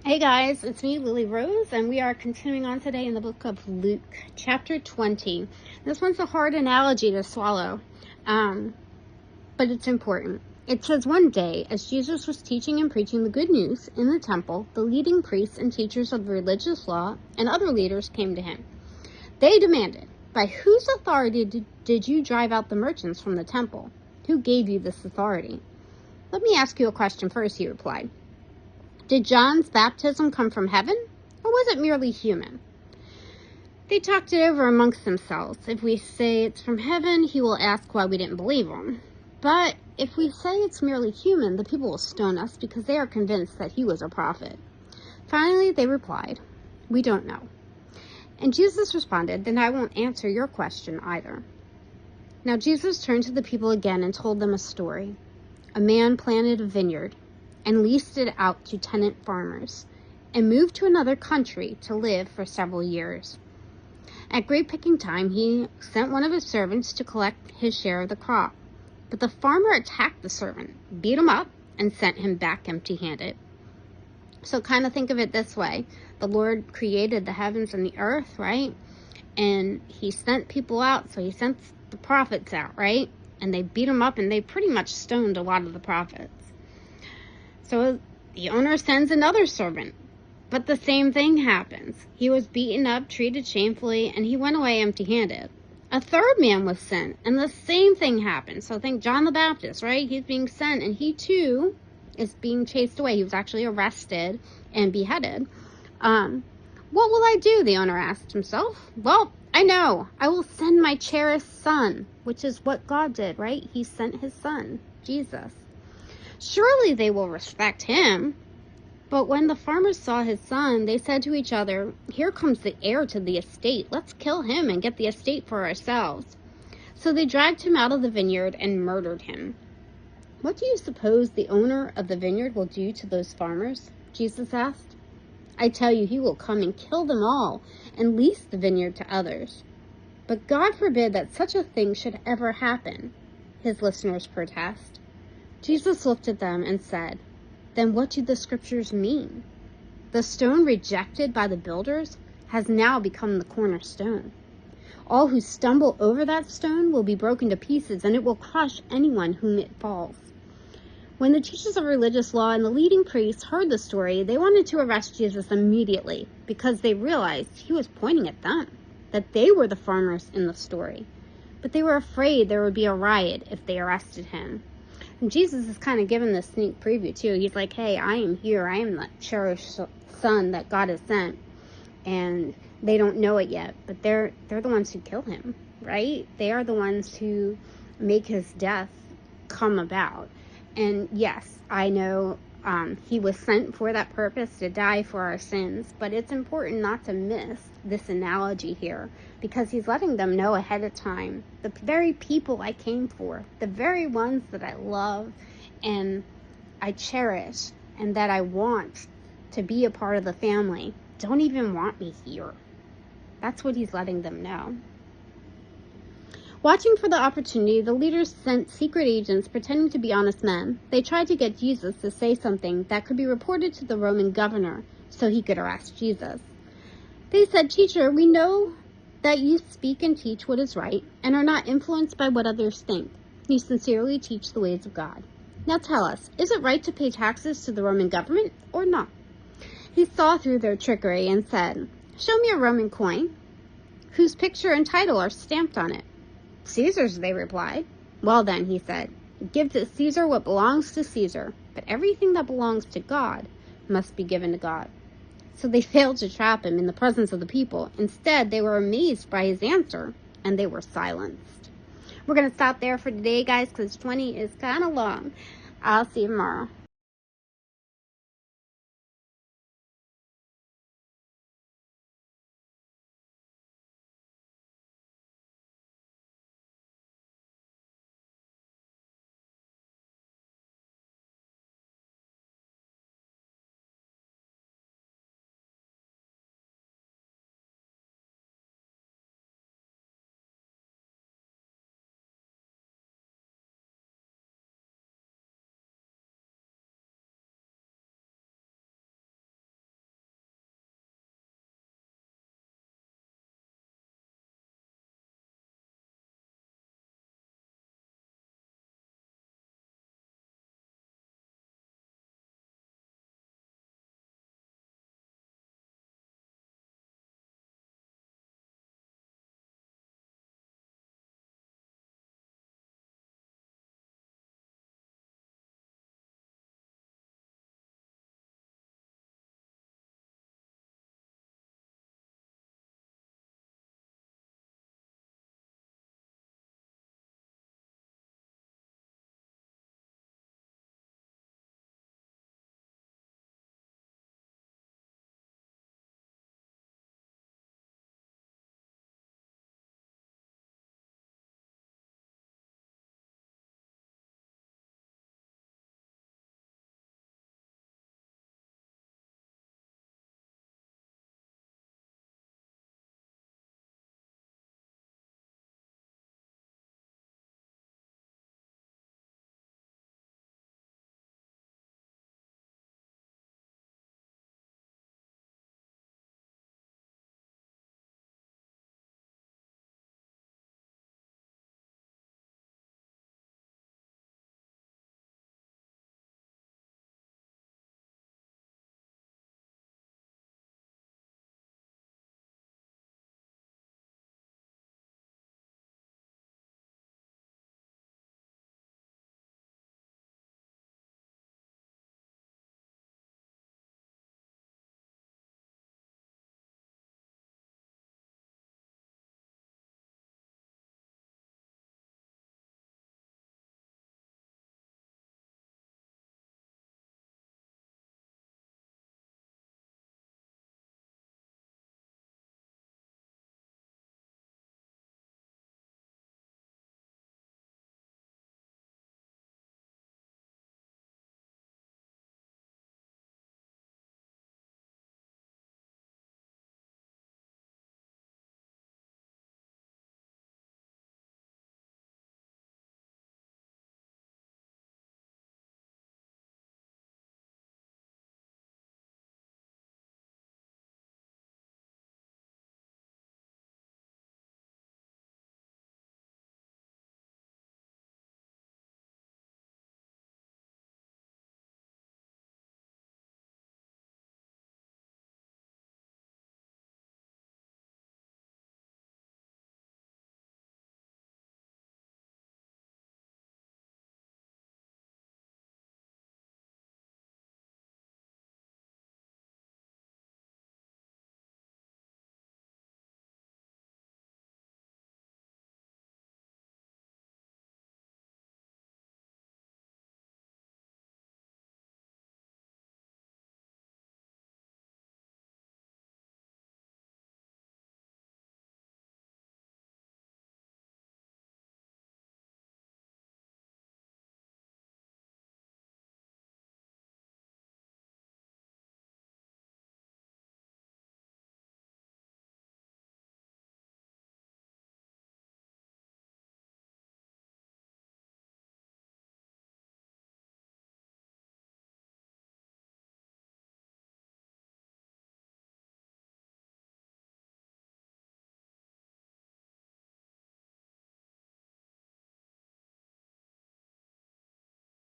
Hey guys, it's me, Lily Rose, and we are continuing on today in the book of Luke, chapter 20. This one's a hard analogy to swallow, but it's important. It says, one day, as Jesus was teaching and preaching the good news in the temple, the leading priests and teachers of religious law and other leaders came to him. They demanded, "By whose authority did you drive out the merchants from the temple? Who gave you this authority?" "Let me ask you a question first," he replied. "Did John's baptism come from heaven, or was it merely human?" They talked it over amongst themselves. If we say it's from heaven, he will ask why we didn't believe him. But if we say it's merely human, the people will stone us because they are convinced that he was a prophet. Finally, they replied, "We don't know." And Jesus responded, "Then I won't answer your question either." Now Jesus turned to the people again and told them a story. A man planted a vineyard and leased it out to tenant farmers, and moved to another country to live for several years. At grape picking time, he sent one of his servants to collect his share of the crop. But the farmer attacked the servant, beat him up, and sent him back empty-handed. So kind of think of it this way. The Lord created the heavens and the earth, right? And he sent people out, so he sent the prophets out, right? And they beat him up, and they pretty much stoned a lot of the prophets. So the owner sends another servant, but the same thing happens. He was beaten up, treated shamefully, and he went away empty-handed. A third man was sent, and the same thing happened. So think John the Baptist, right? He's being sent, and he too is being chased away. He was actually arrested and beheaded. What will I do? The owner asked himself. Well, I know. I will send my cherished son, which is what God did, right? He sent his son, Jesus. Surely they will respect him. But when the farmers saw his son, they said to each other, "Here comes the heir to the estate. Let's kill him and get the estate for ourselves." So they dragged him out of the vineyard and murdered him. "What do you suppose the owner of the vineyard will do to those farmers?" Jesus asked. "I tell you, he will come and kill them all and lease the vineyard to others." "But God forbid that such a thing should ever happen," his listeners protest. Jesus looked at them and said, "Then what do the scriptures mean? The stone rejected by the builders has now become the cornerstone. All who stumble over that stone will be broken to pieces, and it will crush anyone whom it falls." When the teachers of religious law and the leading priests heard the story, they wanted to arrest Jesus immediately because they realized he was pointing at them, that they were the farmers in the story. But they were afraid there would be a riot if they arrested him. And Jesus is kind of giving this sneak preview too. He's like, "Hey, I am here. I am the cherished son that God has sent." And they don't know it yet, but they're the ones who kill him, right? They are the ones who make his death come about. And yes, I know he was sent for that purpose, to die for our sins, but it's important not to miss this analogy here, because he's letting them know ahead of time, the very people I came for, the very ones that I love and I cherish and that I want to be a part of the family, don't even want me here. That's what he's letting them know. Watching for the opportunity, the leaders sent secret agents pretending to be honest men. They tried to get Jesus to say something that could be reported to the Roman governor so he could arrest Jesus. They said, "Teacher, we know that you speak and teach what is right and are not influenced by what others think. You sincerely teach the ways of God. Now tell us, is it right to pay taxes to the Roman government or not?" He saw through their trickery and said, "Show me a Roman coin whose picture and title are stamped on it." "Caesar's," they replied. "Well then," he said, "give to Caesar what belongs to Caesar, but everything that belongs to God must be given to God." So they failed to trap him in the presence of the people. Instead, they were amazed by his answer, and they were silenced. We're going to stop there for today, guys, because 20 is kind of long. I'll see you tomorrow.